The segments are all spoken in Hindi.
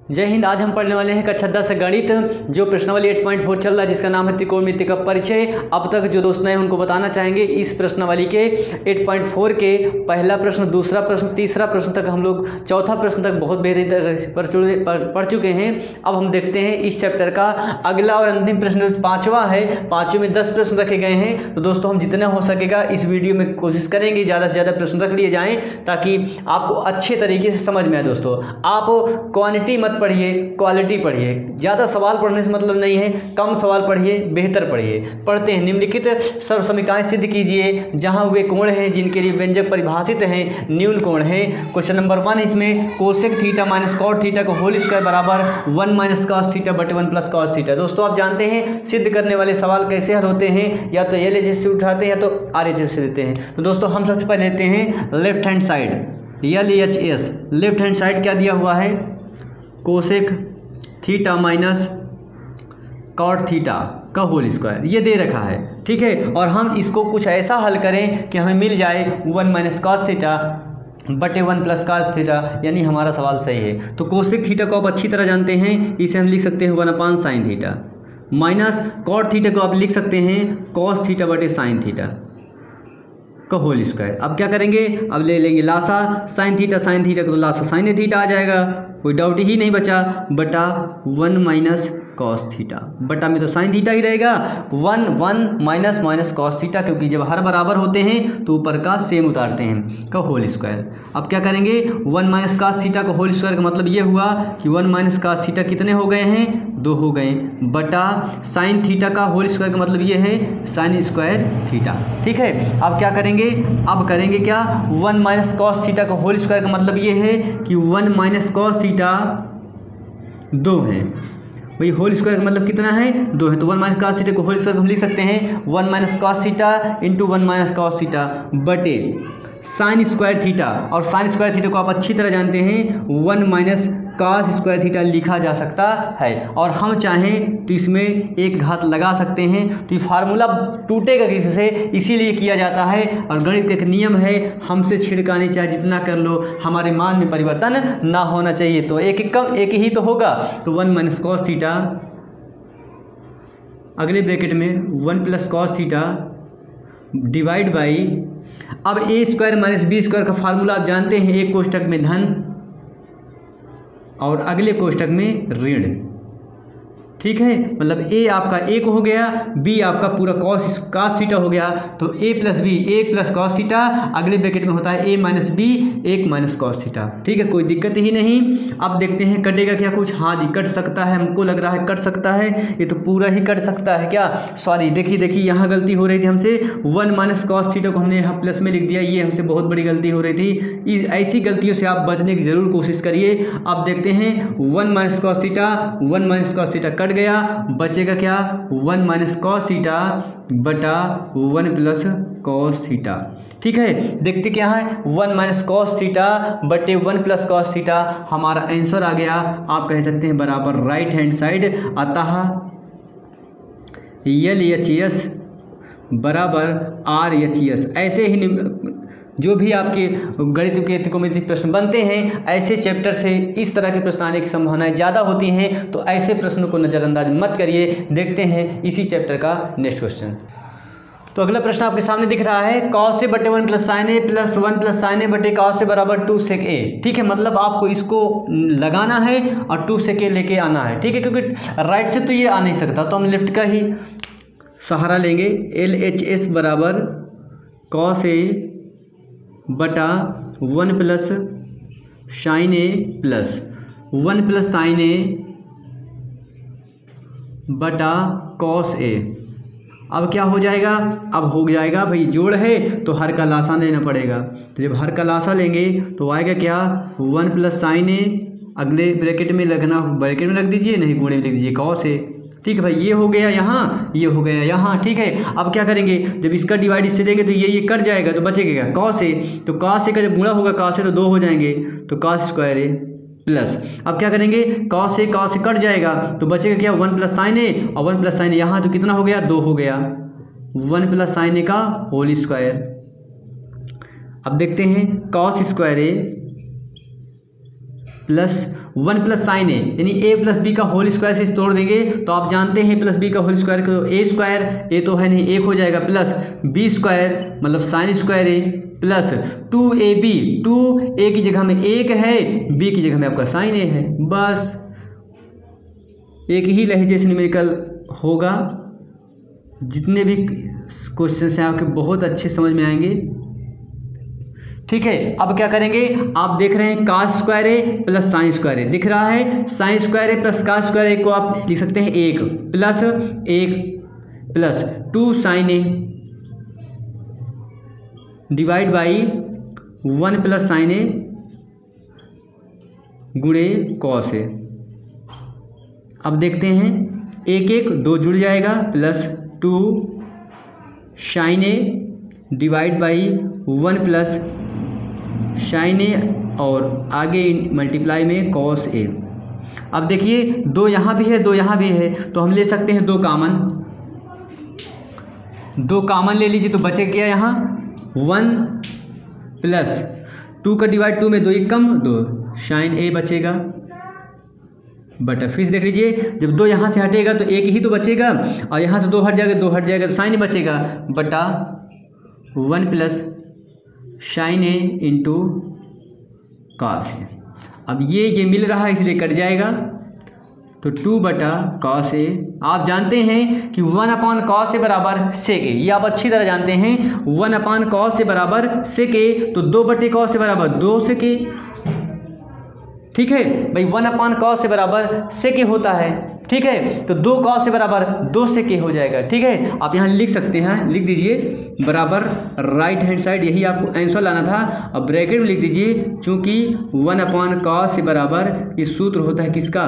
जय हिंद। आज हम पढ़ने वाले हैं कक्षा 10 गणित, जो प्रश्नावली 8.4 चल रहा है, जिसका नाम है त्रिकोणमिति का परिचय। अब तक जो दोस्त नए हैं उनको बताना चाहेंगे, इस प्रश्नावली के 8.4 के पहला प्रश्न, दूसरा प्रश्न, तीसरा प्रश्न तक हम लोग चौथा प्रश्न तक बहुत बेहतरीन तरह से पढ़ चुके हैं। अब हम देखते हैं इस चैप्टर का अगला और अंतिम प्रश्न, जो पाँचवा है। पाँचवें में 10 प्रश्न रखे गए हैं। तो दोस्तों हम जितना हो सकेगा इस वीडियो में कोशिश करेंगे ज़्यादा से ज़्यादा प्रश्न रख लिए जाएँ, ताकि आपको अच्छे तरीके से समझ में आए। दोस्तों आप क्वांटिटी मत पढ़िए, क्वालिटी पढ़िए। ज़्यादा सवाल पढ़ने से मतलब नहीं है, कम सवाल पढ़िए, बेहतर पढ़िए। पढ़ते हैं, निम्नलिखित सर्व समीकरण सिद्ध कीजिए जहां वे कोण हैं जिनके लिए व्यंजक परिभाषित हैं न्यून कोण है। क्वेश्चन नंबर 1 इसमें cosec theta minus cot theta का होल स्क्वायर बराबर 1 माइनस कॉस थीटा बटे 1 प्लस कॉस थीटा। दोस्तों आप जानते हैं सिद्ध करने वाले सवाल कैसे हल होते हैं, या तो LHS से उठाते हैं या तो RHS से लेते हैं। तो दोस्तों हम सबसे पहले लेते हैं left hand side, LHS। Left hand side क्या दिया हुआ है, cosec theta minus cot theta का होल स्क्वायर, ये दे रखा है, ठीक है। और हम इसको कुछ ऐसा हल करें कि हमें मिल जाए 1 माइनस कॉस थीटा बटे 1 प्लस कॉस थीटा, यानी हमारा सवाल सही है। तो कोसेक थीटा को आप अच्छी तरह जानते हैं, इसे हम लिख सकते हैं 1/sin sine theta, minus cot theta को आप लिख सकते हैं कॉस थीटा बटे साइन थीटा का होल स्क्वायर। अब क्या करेंगे, अब ले लेंगे लासा साइन थीटा का, तो लासा साइन थीटा आ जाएगा, कोई डाउट ही नहीं बचा, बटा 1 माइनस कॉस थीटा। बटा में तो साइन थीटा ही रहेगा, 1 माइनस माइनस कॉस थीटा, क्योंकि जब हर बराबर होते हैं तो ऊपर का सेम उतारते हैं, का होल स्क्वायर। अब क्या करेंगे, 1 माइनस कॉस थीटा का होल स्क्वायर का मतलब ये हुआ कि 1 माइनस कॉस थीटा कितने हो गए हैं, 2 हो गए, बटा साइन थीटा का होल स्क्वायर का मतलब ये है साइन स्क्वायर थीटा, ठीक है। अब क्या करेंगे, अब करेंगे क्या, 1 माइनस कॉस थीटा का होल स्क्वायर का मतलब ये है कि 1 माइनस कॉस थीटा 2 है, भाई होल स्क्वायर का मतलब कितना है, 2 है। तो 1 माइनस कॉस थीटा को होल स्क्वायर हम लिख सकते हैं 1 minus cos theta into 1 minus cos theta बटे साइन स्क्वायर थीटा। और साइन स्क्वायर थीटा को आप अच्छी तरह जानते हैं 1 माइनस कॉस स्क्वायर थीटा लिखा जा सकता है। और हम चाहें तो इसमें एक घात लगा सकते हैं, तो ये फार्मूला टूटेगा किसी से, इसीलिए किया जाता है। और गणित एक नियम है, हमसे छिड़कानी चाहे जितना कर लो, हमारे मान में परिवर्तन ना होना चाहिए। तो एक ही तो होगा, तो 1 माइनस कॉस थीटा, अगले ब्रैकेट में 1 plus cos theta divide by, अब ए स्क्वायर माइनस बी स्क्वायर का फार्मूला आप जानते हैं, एक कोष्टक में धन और अगले कोष्टक में ऋण, ठीक है। मतलब ए आपका 1 हो गया, बी आपका पूरा कॉस थीटा हो गया, तो A plus B 1 plus cos theta, अगले ब्रैकेट में होता है A minus B 1 minus cos theta, ठीक है, कोई दिक्कत ही नहीं। अब देखते हैं कटेगा क्या कुछ, हाँ जी कट सकता है, हमको लग रहा है कट सकता है, ये तो पूरा ही कट सकता है क्या, सॉरी देखिए यहाँ गलती हो रही थी हमसे, 1 माइनस कॉस थीटा को हमने यहाँ प्लस में लिख दिया, ये हमसे बहुत बड़ी गलती हो रही थी। ऐसी गलतियों से आप बचने की जरूर कोशिश करिए। अब देखते हैं 1 minus cos theta, 1 minus cos theta cut गया, बचेगा क्या, 1 माइनस कॉस थीटा बटा 1 प्लस कॉस थीटा, ठीक है। देखते क्या है, 1 माइनस कॉस थीटा बटे 1 प्लस कॉस थीटा, हमारा आंसर आ गया, आप कह सकते हैं बराबर राइट हैंड साइड। अतः LHS बराबर RHS। ऐसे ही जो भी आपके गणित के त्रिकोणमिति प्रश्न बनते हैं, ऐसे चैप्टर से इस तरह के प्रश्न आने की संभावनाएं ज़्यादा होती हैं, तो ऐसे प्रश्नों को नज़रअंदाज मत करिए। देखते हैं इसी चैप्टर का नेक्स्ट क्वेश्चन। तो अगला प्रश्न आपके सामने दिख रहा है, कॉस से बटे 1 प्लस साइन ए प्लस 1 प्लस साइन ए बटे कॉस से बराबर 2 सेक ए, ठीक है। मतलब आपको इसको लगाना है और 2 सेक ए लेके आना है, ठीक है, क्योंकि राइट से तो ये आ नहीं सकता, तो हम लेफ्ट का ही सहारा लेंगे। LHS बराबर कॉस ए बटा 1 प्लस साइन ए प्लस 1 प्लस साइन ए बटा कॉस ए। अब क्या हो जाएगा, अब हो जाएगा भाई जोड़ है तो हर का लासा लेना पड़ेगा, तो जब हर का लासा लेंगे तो आएगा क्या, 1 प्लस साइन ए, अगले ब्रैकेट में लगना, ब्रैकेट में रख दीजिए, नहीं गुणे में लिख दीजिए कॉस ए, ठीक है भाई। ये हो गया यहाँ, ये हो गया यहाँ, ठीक है। अब क्या करेंगे, जब इसका डिवाइड इससे देंगे तो ये कट जाएगा, तो बचेगा क्या, कॉस ए, तो कॉस ए का जब गुणा होगा कॉस ए तो 2 हो जाएंगे, तो कॉस स्क्वायर ए प्लस, अब क्या करेंगे, कॉस से कट जाएगा तो बचेगा क्या, 1 प्लस साइन ए, और 1 प्लस साइन ए यहाँ तो कितना हो गया, 2 हो गया, 1 प्लस साइन ए का होल स्क्वायर। अब देखते हैं cos square A plus 1 plus sine ए यानी ए प्लस बी का होल स्क्वायर से तोड़ देंगे तो आप जानते हैं प्लस बी का होल स्क्वायर को ए स्क्वायर, ए तो है नहीं, 1 हो जाएगा, प्लस बी स्क्वायर मतलब sign square A plus 2ab, 2a की जगह में 1 है, b की जगह में आपका साइन ए है। बस एक ही लहजे से न्यूमेरिकल होगा। जितने भी क्वेश्चन हैं आपके बहुत अच्छे समझ में आएंगे। ठीक है, अब क्या करेंगे, आप देख रहे हैं cos square A plus sine square A दिख रहा है, sine square A plus cos square A को आप लिख सकते हैं 1 plus 2 sine A divide by 1 plus sine A गुणे कॉस ए। अब देखते हैं 1 1 2 जुड़ जाएगा plus 2 sine A divide by 1 plus sine A और आगे मल्टीप्लाई में कॉस ए। अब देखिए 2 यहाँ भी है 2 यहाँ भी है तो हम ले सकते हैं 2 कॉमन ले लीजिए तो बचे क्या यहाँ 1 प्लस 2 का डिवाइड 2 में 2 कम 2 साइन ए बचेगा बटा फिर देख लीजिए जब 2 यहाँ से हटेगा तो 1 ही तो बचेगा और यहाँ से 2 हट जाएगा तो साइन ए बचेगा बटा 1 plus sine A into cos A. अब ये मिल रहा है इसलिए कट जाएगा तो 2 बटा कॉस ए। आप जानते हैं कि 1 अपॉन कॉस ए बराबर सेक ए, ये आप अच्छी तरह जानते हैं। 1 अपॉन कॉस ए बराबर सेक ए तो 2 बटे कॉस ए बराबर 2 सेक ए। ठीक है भाई 1 अपॉन कॉस से बराबर सेक ए होता है। ठीक है तो 2 कॉस से बराबर 2 सेक ए हो जाएगा। ठीक है आप यहाँ लिख सकते हैं, लिख दीजिए बराबर राइट हैंड साइड, यही आपको आंसर लाना था। अब ब्रैकेट में लिख दीजिए चूंकि 1 अपॉन कॉस से बराबर ये सूत्र होता है किसका,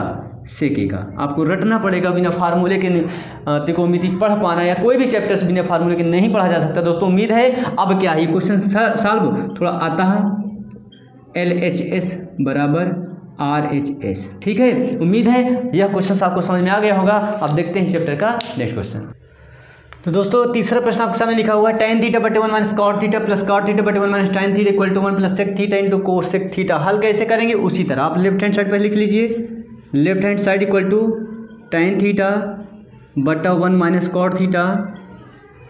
सेक ए का। आपको रटना पड़ेगा, बिना फार्मूले के त्रिकोणमिति पढ़ पाना या कोई भी चैप्टर्स बिना फार्मूले के नहीं पढ़ा जा सकता दोस्तों। उम्मीद है अब क्या है क्वेश्चन सॉल्व थोड़ा आता है। LHS बराबर RHS। ठीक है उम्मीद है यह क्वेश्चन आपको समझ में आ गया होगा। अब देखते हैं चैप्टर का नेक्स्ट क्वेश्चन। तो दोस्तों तीसरा प्रश्न आपके सामने लिखा हुआ है tan थीटा बटे 1 minus cot theta plus cot theta बटे 1 minus tan theta equal to 1 plus sec theta into cosec theta. हल कैसे करेंगे उसी तरह आप लेफ्ट हैंड साइड पर लिख लीजिए, left hand side equal to tan theta बटा 1 minus cot theta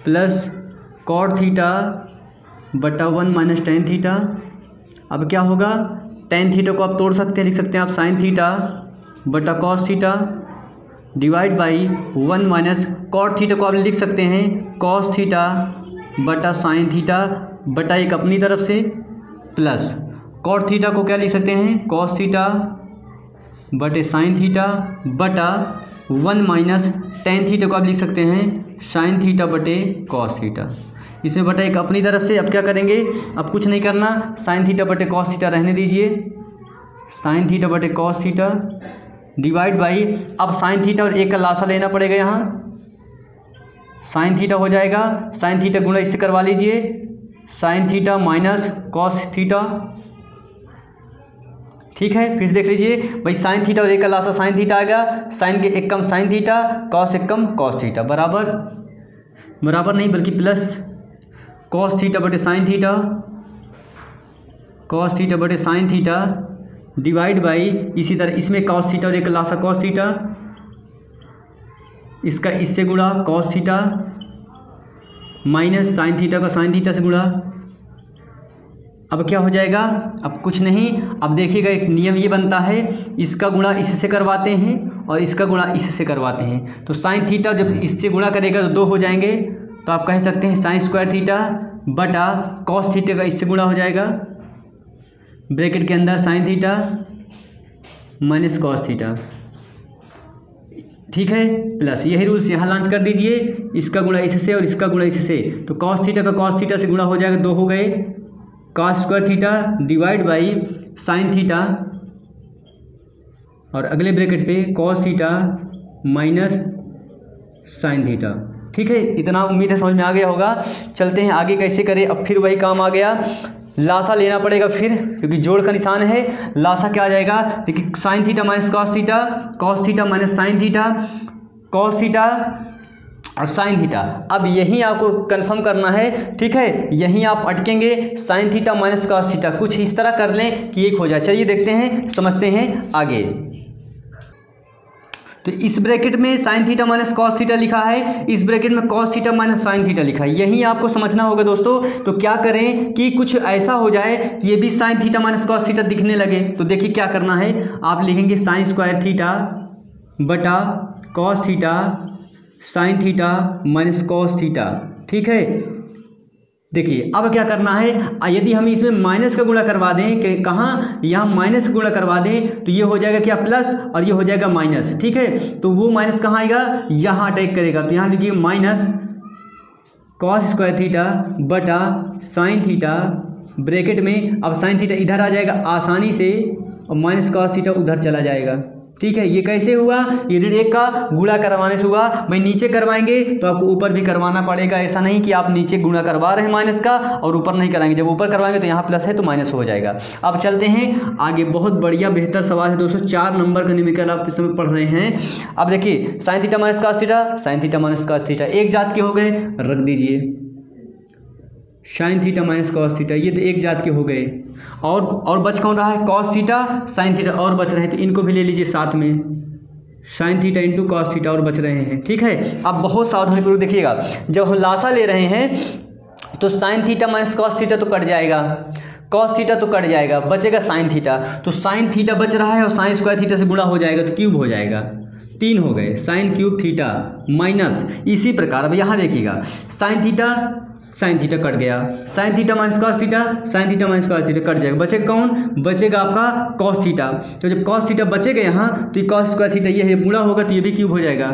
plus cot theta बटा 1 माइनस tan थीटा। अब क्या होगा, tan थीटा को आप तोड़ सकते हैं, लिख सकते हैं आप साइन थीटा बटा cos theta divide by 1 minus cot theta को आप लिख सकते हैं कॉस थीटा बटा साइन थीटा बटा एक अपनी तरफ से प्लस कॉट थीटा को क्या लिख सकते हैं कॉस थीटा बटे साइन थीटा बटा 1 माइनस tan थीटा को आप लिख सकते हैं साइन थीटा बटे कॉस थीटा। इसमें बटा एक अपनी तरफ से। अब क्या करेंगे, अब कुछ नहीं करना, साइन थीटा बटे कॉस थीटा रहने दीजिए, साइन थीटा बटे कॉस थीटा डिवाइड बाई, अब साइन थीटा और एक का लासा लेना पड़ेगा, यहाँ साइन थीटा हो जाएगा, साइन थीटा गुणा इससे करवा लीजिए, sign theta minus cos theta. ठीक है फिर देख लीजिए भाई साइन थीटा और एक का लासा साइन थीटा आ गया, साइन के एक कम साइन थीटा, कॉस एक कम कॉस थीटा बराबर नहीं बल्कि प्लस कॉस थीटा बटे साइन थीटा, कॉस थीटा बटे साइन थीटा डिवाइड बाई, इसी तरह इसमें कॉस थीटा और एक लासा कॉस थीटा, इसका इससे गुणा cos theta minus sign theta का साइन थीटा से गुणा। अब क्या हो जाएगा, अब कुछ नहीं, अब देखिएगा एक नियम ये बनता है, इसका गुणा इससे करवाते हैं और इसका गुणा इससे करवाते हैं, तो साइन थीटा जब इससे गुणा करेगा तो 2 हो जाएंगे, तो आप कह सकते हैं साइन स्क्वायर थीटा बटा कॉस थीटा का इससे गुणा हो जाएगा, ब्रैकेट के अंदर sign theta minus cos theta. ठीक है प्लस यही रूल्स यहाँ लॉन्च कर दीजिए, इसका गुणा इससे और इसका गुणा इससे, तो कॉस थीटा का कॉस थीटा से गुणा हो जाएगा, 2 हो गए, cos square theta divide by sine theta और अगले ब्रैकेट पे cos theta minus sine theta. ठीक है इतना उम्मीद है समझ में आ गया होगा। चलते हैं आगे कैसे करें। अब फिर वही काम आ गया, लासा लेना पड़ेगा फिर, क्योंकि जोड़ का निशान है। लासा क्या आ जाएगा, देखिए sign theta minus cos theta, cos theta minus sine theta, cos theta और साइन थीटा। अब यहीं आपको कंफर्म करना है, ठीक है, यहीं आप अटकेंगे, sine theta minus cos theta कुछ इस तरह कर लें कि एक हो जाए। चलिए देखते हैं, समझते हैं आगे। तो इस ब्रैकेट में sign theta minus cos theta लिखा है, इस ब्रैकेट में cos theta minus sine theta लिखा है, यही आपको समझना होगा दोस्तों। तो क्या करें कि कुछ ऐसा हो जाए कि ये भी sign theta minus cos theta दिखने लगे। तो देखिए क्या करना है, आप लिखेंगे साइन स्क्वायर थीटा बटा cos theta sine theta minus cos theta, ठीक है। देखिए अब क्या करना है, यदि हम इसमें माइनस का गुणा करवा दें कि कहाँ, यहाँ माइनस का गुणा करवा दें तो ये हो जाएगा क्या, प्लस, और ये हो जाएगा माइनस, ठीक है। तो वो माइनस कहाँ आएगा, यहाँ अटैक करेगा। तो यहाँ लिखिए माइनस कॉस स्क्वायर थीटा बटा साइन थीटा ब्रैकेट में, अब साइन थीटा इधर आ जाएगा आसानी से और माइनस कॉस थीटा उधर चला जाएगा, ठीक है। ये कैसे हुआ, ये ऋण 1 का गुणा करवाने से हुआ। भाई नीचे करवाएंगे तो आपको ऊपर भी करवाना पड़ेगा, ऐसा नहीं कि आप नीचे गुणा करवा रहे हैं माइनस का और ऊपर नहीं कराएंगे। जब ऊपर करवाएंगे तो यहाँ प्लस है तो माइनस हो जाएगा। अब चलते हैं आगे, बहुत बढ़िया बेहतर सवाल है दोस्तों, 4 नंबर का न्यूमेरिकल आप इस समय पढ़ रहे हैं। अब देखिए sign theta minus cos theta, sine theta minus cos theta एक जात के हो गए, रख दीजिए sign theta minus cos theta, ये तो एक जात के हो गए। और बच कौन रहा है, कॉस थीटा साइन थीटा और बच रहे हैं, तो इनको भी ले लीजिए साथ में, sign theta into cos theta और बच रहे हैं, ठीक है। अब बहुत सावधानीपूर्वक देखिएगा, जब हम लासा ले रहे हैं तो sign theta minus cos theta तो कट जाएगा, कॉस थीटा तो कट जाएगा, बचेगा साइन थीटा। तो साइन थीटा बच रहा है और साइन स्क्वायर थीटा से गुणा हो जाएगा तो क्यूब हो जाएगा, 3 हो गए, साइन क्यूब थीटा माइनस। इसी प्रकार अब यहाँ देखिएगा साइन थीटा कट गया, sign theta minus cos theta, sine theta minus cos theta cut जाएगा, बचेगा कौन, बचेगा आपका कॉस थीटा। तो जब कॉस थीटा बचेगा यहाँ तो ये कॉस स्क्वायर थीटा ये है गुणा होगा तो ये भी क्यूब हो जाएगा,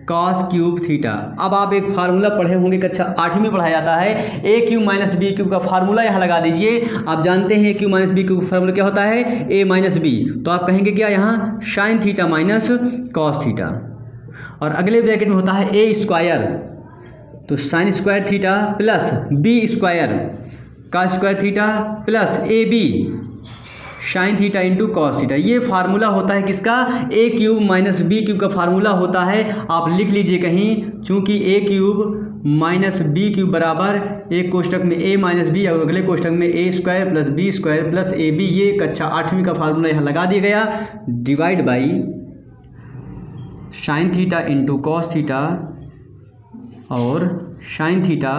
कॉस क्यूब थीटा। अब आप एक फार्मूला पढ़े होंगे, कक्षा 8वीं में पढ़ाया जाता है, ए क्यूब माइनस बी क्यूब का फार्मूला यहाँ लगा दीजिए। आप जानते हैं ए क्यूब माइनस बी क्यूब का फार्मूला क्या होता है, ए माइनस बी। तो आप कहेंगे क्या यहाँ, sine theta minus cos theta, और अगले ब्रैकेट में होता है ए स्क्वायर, तो sine square theta plus B square का square theta plus A B sine theta into cos theta. ये फार्मूला होता है किसका, A cube minus B cube का फार्मूला होता है। आप लिख लीजिए कहीं, चूंकि A cube minus B cube बराबर एक कोष्टक में ए माइनस बी और अगले कोष्टक में A square plus B square plus A B, ये कक्षा 8वीं का फार्मूला यहाँ लगा दिया गया, divide by sine theta into cos theta और sine theta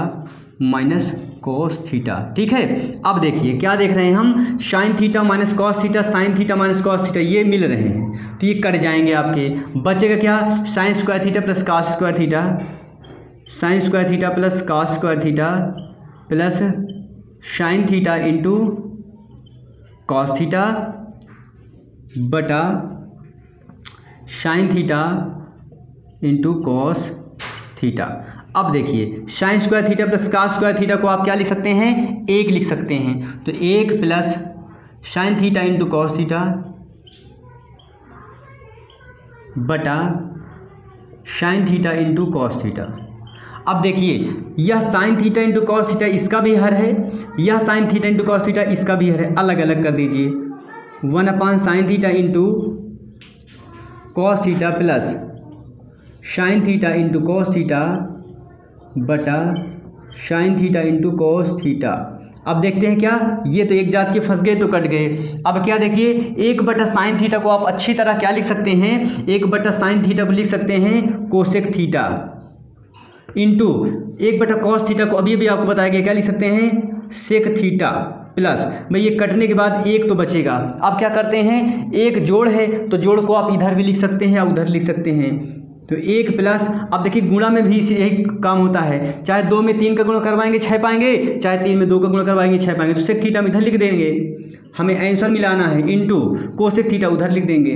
minus cos theta, ठीक है। अब देखिए क्या देख रहे हैं हम, sine theta minus cos theta, sine theta minus cos theta ये मिल रहे हैं तो ये कट जाएंगे आपके, बचेगा क्या, sine square theta plus cos square theta, sine square theta plus cos square theta plus sine theta into cos theta बटा sine theta into cos theta. अब देखिए sine square theta plus cos square theta को आप क्या लिख सकते हैं, 1 लिख सकते हैं। तो 1 plus sine theta into cos theta बटा sine theta into cos theta. अब देखिए यह sine theta into cos theta इसका भी हर है, यह sine theta into cos theta इसका भी हर है, अलग अलग कर दीजिए। 1/sin theta into cos theta plus sine theta into cos theta बटा sine theta into cos theta. अब देखते हैं क्या, ये तो एक जात के फंस गए तो कट गए। अब क्या देखिए, 1/sin थीटा को आप अच्छी तरह क्या लिख सकते हैं, 1/sin थीटा को लिख सकते हैं cosec theta into 1/cos theta को अभी आपको बताया गया क्या लिख सकते हैं, सेक थीटा प्लस, भाई ये कटने के बाद एक तो बचेगा। अब क्या करते हैं, एक जोड़ है तो जोड़ को आप इधर भी लिख सकते हैं या उधर लिख सकते हैं। तो 1 प्लस, अब देखिए गुणा में भी इसी यही काम होता है, चाहे 2 में 3 का गुणा करवाएंगे 6 पाएंगे, चाहे 3 में 2 का गुणा करवाएंगे 6 पाएंगे। तो सेक थीटा हम इधर लिख देंगे, हमें आंसर मिलाना है, इंटू कोसेक थीटा उधर लिख देंगे।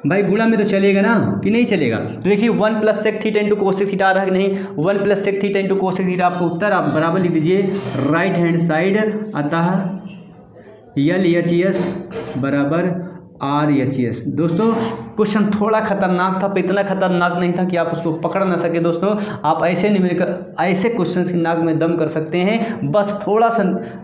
भाई गुणा में तो चलेगा ना कि नहीं चलेगा। तो देखिए 1 plus sec theta into cosec theta आ रहा है कि नहीं, 1 plus sec theta into cosec theta आपको उत्तर आप बराबर लिख दीजिए राइट हैंड साइड, अतः LHS बराबर RHS। दोस्तों क्वेश्चन थोड़ा खतरनाक था, पर इतना खतरनाक नहीं था कि आप उसको पकड़ ना सके। दोस्तों आप ऐसे ऐसे क्वेश्चन की नाक में दम कर सकते हैं, बस थोड़ा सा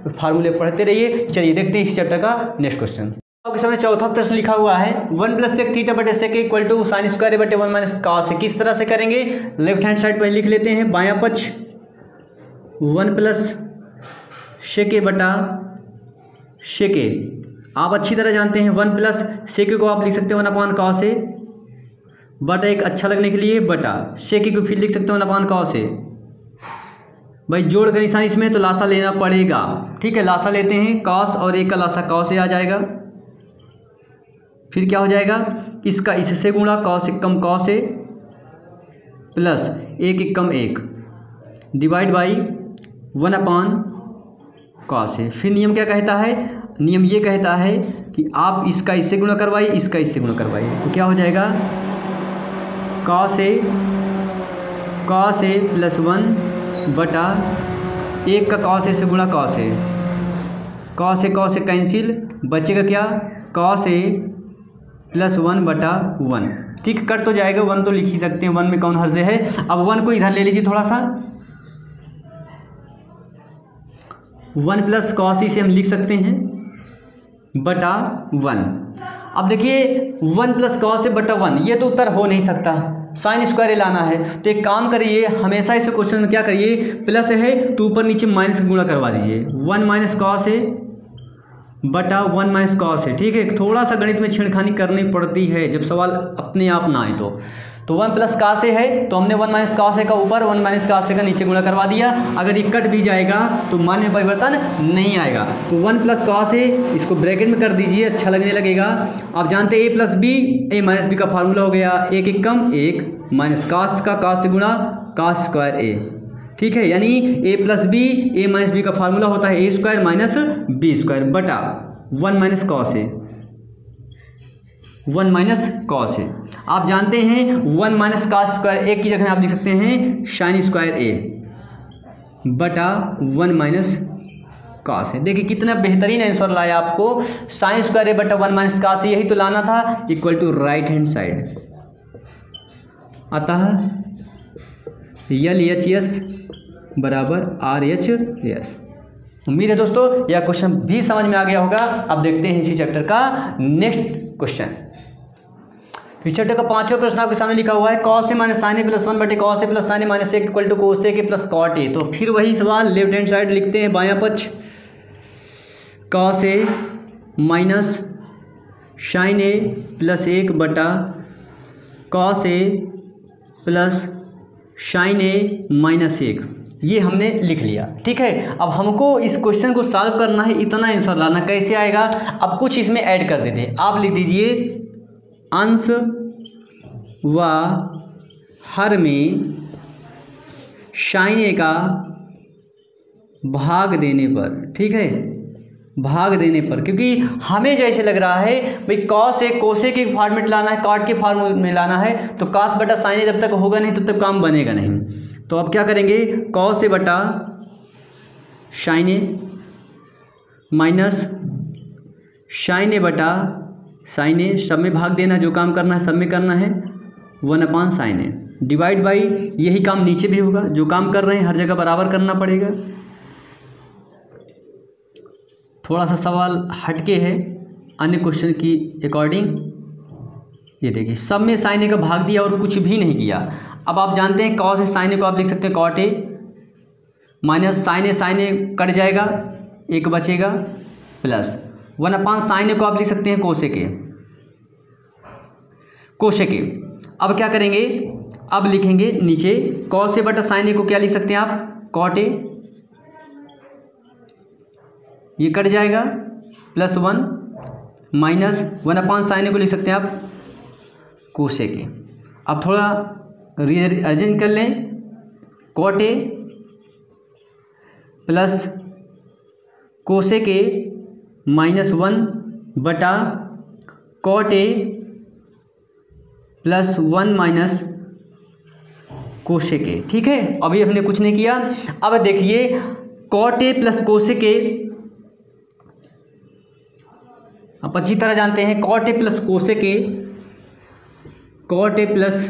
फार्मूले पढ़ते रहिए। चलिए देखते हैं इस चैप्टर का नेक्स्ट क्वेश्चन। आपके सामने चौथा प्रश्न लिखा हुआ है 1 + सेक थीटा बटे सेक इक्वल टू साइन स्क्वायर बटे 1 - कॉस है। किस तरह से करेंगे? लेफ्ट हैंड साइड पर लिख लेते हैं, बायां पक्ष 1 + सेक बटा सेक। आप अच्छी तरह जानते हैं 1 + सेक को आप लिख सकते हैं 1 / कॉस है बटा एक अच्छा लगने के लिए बटा सेक को फिर लिख सकते हैं 1 / कॉस है। भाई जोड़ का निशान इसमें तो लासा लेना पड़ेगा, ठीक है। लासा लेते हैं, कॉस और एक का लासा कॉस आ जाएगा, फिर क्या हो जाएगा इसका इससे गुणा, कॉस एक कम कॉस है प्लस एक कम एक डिवाइड बाई 1 / कॉस है। फिर नियम क्या कहता है? नियम ये कहता है कि आप इसका इससे गुणा करवाइए, इसका इससे गुणा करवाइए, तो क्या हो जाएगा कॉस ए प्लस 1 बटा एक का कॉस ए से गुणा कॉस ए कैंसिल, बचेगा क्या कॉस ए प्लस 1 बटा 1, ठीक। कट तो जाएगा, 1 तो लिख ही सकते हैं, 1 में कौन हर्ज है। अब 1 को इधर ले लीजिए थोड़ा सा, 1 + कॉस से हम लिख सकते हैं बटा 1। अब देखिए 1 + कॉस बटा 1, ये तो उत्तर हो नहीं सकता, साइन स्क्वायर लाना है। तो एक काम करिए, हमेशा इस क्वेश्चन में क्या करिए, प्लस है तो ऊपर नीचे माइनस गुणा करवा दीजिए, 1 - कॉस बटा 1 - कॉस है, ठीक है। थोड़ा सा गणित में छेड़खानी करनी पड़ती है जब सवाल अपने आप ना आए तो 1 + कॉस है तो हमने 1 - कॉस का ऊपर 1 - कॉस का नीचे गुणा करवा दिया। अगर ये कट भी जाएगा तो मान में परिवर्तन नहीं आएगा, तो 1 + कॉस है इसको ब्रैकेट में कर दीजिए, अच्छा लगने लगेगा। आप जानते हैं a + b a - b का फार्मूला हो गया, एक कम एक माइनस कॉस का कॉस से गुणा कॉस स्क्वायर a, ठीक है। यानी a + b a - b का फार्मूला होता है a² - b² बटा 1 - कॉस है, 1 - कॉस है। आप जानते हैं 1 - कॉस स्क्वायर ए की जगह आप लिख सकते हैं साइन स्क्वायर ए बटा 1 - कॉस है। देखिए कितना बेहतरीन आंसर लाया आपको, साइन स्क्वायर ए बटा 1 - कॉस, यही तो लाना था, equal to right hand side. अतः LHS बराबर RHS। उम्मीद है दोस्तों यह क्वेश्चन भी समझ में आ गया होगा। अब देखते हैं इसी चैप्टर का नेक्स्ट क्वेश्चन। इस चैप्टर का 5वां प्रश्न आपके सामने लिखा हुआ है cos a - sin a + 1 बटे cos a + sin a - 1 equal to cos a + cot a। तो फिर वही सवाल, लेफ्ट हैंड साइड लिखते हैं, बायां पक्ष cos a minus sin a + 1 बटा cos a + sin a - 1, ये हमने लिख लिया, ठीक है। अब हमको इस क्वेश्चन को सॉल्व करना है, इतना आंसर लाना, कैसे आएगा? अब कुछ इसमें ऐड कर देते हैं, आप लिख दीजिए अंश व हर में sin a का भाग देने पर, ठीक है, भाग देने पर, क्योंकि हमें जैसे लग रहा है भाई cos a कोसे के फॉर्मेट लाना है, cot के फॉर्मेट में लाना है, तो cos बटा sin a जब तक होगा नहीं तब तक काम बनेगा नहीं। तो अब क्या करेंगे, cos a बटा sin a minus sin a बटा sin a, सब में भाग देना, जो काम करना है सब में करना है, 1 / sin a डिवाइड बाई, यही काम नीचे भी होगा, जो काम कर रहे हैं हर जगह बराबर करना पड़ेगा। थोड़ा सा सवाल हटके है अन्य क्वेश्चन की अकॉर्डिंग। ये देखिए सब में sin a का भाग दिया और कुछ भी नहीं किया। अब आप जानते हैं cos sin a को आप लिख सकते हैं cot a minus sin a cut जाएगा, एक बचेगा, प्लस 1 / sin a को आप लिख सकते हैं कोशेक a। अब क्या करेंगे, अब लिखेंगे नीचे cos a बटा sin a को क्या लिख सकते हैं आप cot a, ये कट जाएगा, प्लस 1 माइनस 1 / sin a को लिख सकते हैं आप कोशेक a। अब थोड़ा रीअरेंज कर लें, cot a plus cosec a minus 1 बटा cot a plus 1 minus cosec a, ठीक है। अभी हमने कुछ नहीं किया। अब देखिए cot a plus cosec a, आप अच्छी तरह जानते हैं cot a plus cosec a, cot a plus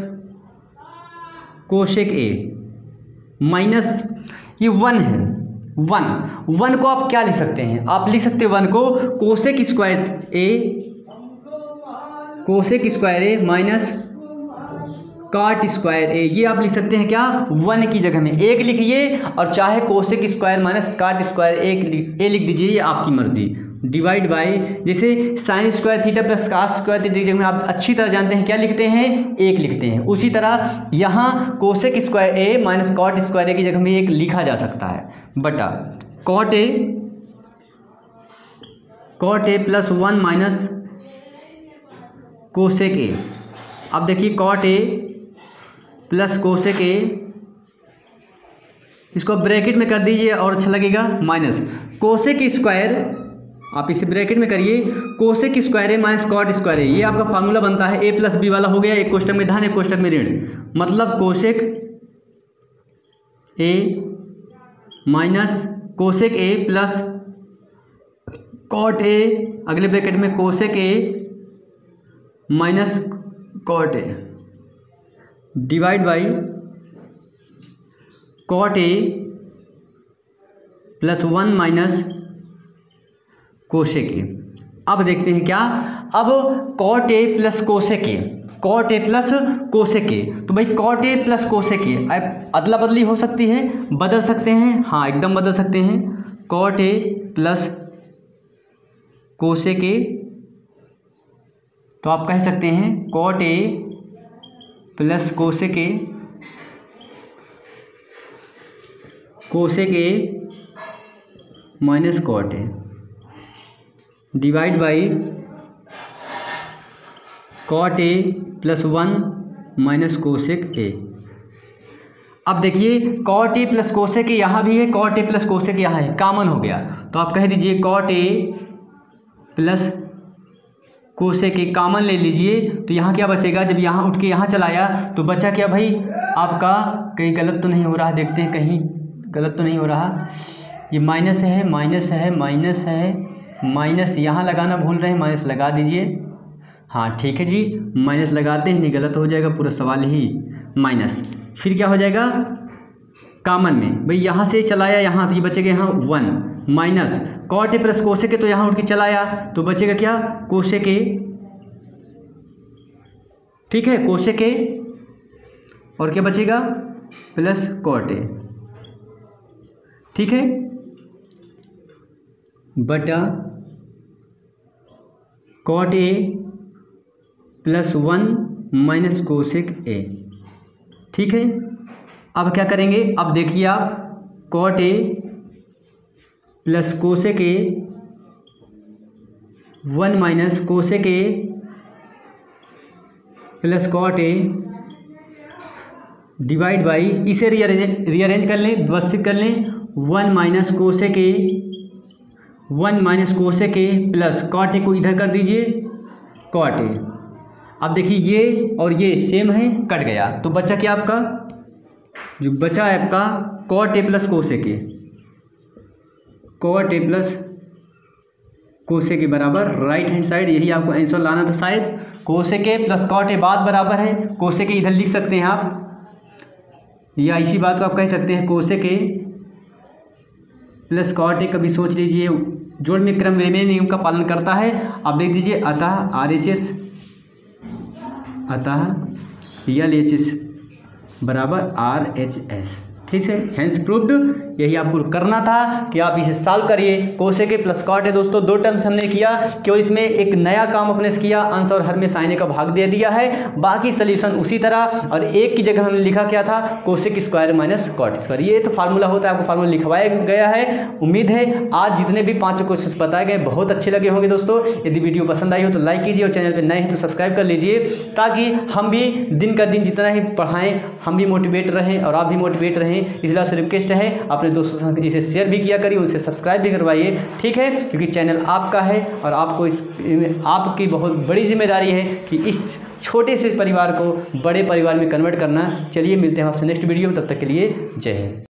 cosec a minus ये 1 है, 1 को आप क्या लिख सकते हैं, आप लिख सकते हैं 1 को cosec square a cosec square A minus cot square A, ये आप लिख सकते हैं क्या 1 की जगह में 1 लिखिए, और चाहे cosec square minus cot square A लिख दीजिए, ये आपकी मर्जी। डिवाइड बाई, जैसे sine square theta plus cos square theta की जगह में आप अच्छी तरह जानते हैं क्या लिखते हैं 1 लिखते हैं, उसी तरह यहाँ cosec square A minus cot square A की जगह में 1 लिखा जा सकता है, बटा cot A plus 1 minus cosec A. अब देखिए cot A plus cosec A, इसको ब्रैकेट में कर दीजिए और अच्छा लगेगा, माइनस कोसेक स्क्वायर, आप इसे ब्रैकेट में करिए, cosec square A minus cot square A, ये आपका फार्मूला बनता है ए प्लस बी वाला हो गया, एक कोष्टक में धन एक कोष्टक में ऋण, मतलब cosec A minus cosec A plus cot A, अगले ब्रैकेट में cosec A minus cot A, divide by cot A plus 1 minus cosec A. अब देखते हैं क्या, अब cot A plus cosec A, cot A plus cosec A, तो भाई cot A plus cosec A अदला बदली हो सकती है, बदल सकते हैं, हाँ एकदम बदल सकते हैं, cot A plus cosec A, तो आप कह सकते हैं cot A plus cosec A, cosec A minus cot A, divide by cot A plus 1 minus cosec A. अब देखिए cot A plus cosec A यहाँ भी है, कॉट ए प्लस कोसेक यहाँ है, कॉमन हो गया, तो आप कह दीजिए cot A plus cosec A common ले लीजिए, तो यहाँ क्या बचेगा, जब यहाँ उठ के यहाँ चलाया तो बचा क्या भाई आपका, कहीं गलत तो नहीं हो रहा, देखते हैं कहीं गलत तो नहीं हो रहा, ये माइनस है माइनस है माइनस है माइनस, यहाँ लगाना भूल रहे हैं, माइनस लगा दीजिए, हाँ ठीक है जी, माइनस लगाते हैं, नहीं गलत हो जाएगा पूरा सवाल ही, माइनस, फिर क्या हो जाएगा कॉमन में, भाई यहाँ से चलाया यहाँ, तो ये बचेगा यहाँ 1 minus cot A plus cosec A, तो यहाँ उठ के चलाया तो बचेगा क्या कोसेक ए, ठीक है कोसेक ए, और क्या बचेगा प्लस कॉट ए, ठीक है, बटा cot A plus 1 minus cosec A, ठीक है। अब क्या करेंगे, अब देखिए आप cot A plus cosec A 1 minus cosec A plus cot A, divide by, इसे रीअरेंज कर लें, व्यवस्थित कर लें, 1 minus cosec A 1 minus cosec A plus cot A को इधर कर दीजिए कॉट ए। अब देखिए ये और ये सेम है, कट गया, तो बचा क्या आपका, जो बचा है आपका cot A plus cosec A, cot A plus cosec A बराबर राइट हैंड साइड, यही आपको आंसर लाना था शायद, cosec A plus cot A बात बराबर है, कोसेक ए इधर लिख सकते हैं आप, या इसी बात को आप कह सकते हैं cosec A plus cot A, कभी सोच लीजिए जोड़ में क्रम लेने नियम का पालन करता है, आप देख दीजिए अतः RHS अतः LHS बराबर RHS, ठीक है, हेंस प्रूव्ड, यही आपको करना था कि आप इसे सॉल्व करिए, cosec A plus cot A. दोस्तों 2 टर्म्स हमने किया, केवल इसमें एक नया काम अपने से किया, अंश और हर में साइन का भाग दे दिया है, बाकी सोल्यूशन उसी तरह, और एक की जगह हमने लिखा क्या था cosec square minus cot square, ये तो फार्मूला होता है, आपको फार्मूला लिखवाया गया है। उम्मीद है आज जितने भी 5 क्वेश्चन बताए गए बहुत अच्छे लगे होंगे दोस्तों। यदि वीडियो पसंद आई हो तो लाइक कीजिए, और चैनल पर नए हैं तो सब्सक्राइब कर लीजिए, ताकि हम भी दिन का दिन जितना ही पढ़ाएँ हम भी मोटिवेट रहें और आप भी मोटिवेट रहें। इसलिए से रिक्वेस्ट है अपने दोस्तों के साथ इसे शेयर भी किया करिए, उनसे सब्सक्राइब भी करवाइए, ठीक है, क्योंकि चैनल आपका है और आपको इस आपकी बहुत बड़ी जिम्मेदारी है कि इस छोटे से परिवार को बड़े परिवार में कन्वर्ट करना। चलिए मिलते हैं आपसे नेक्स्ट वीडियो में, तब तक के लिए जय हिंद।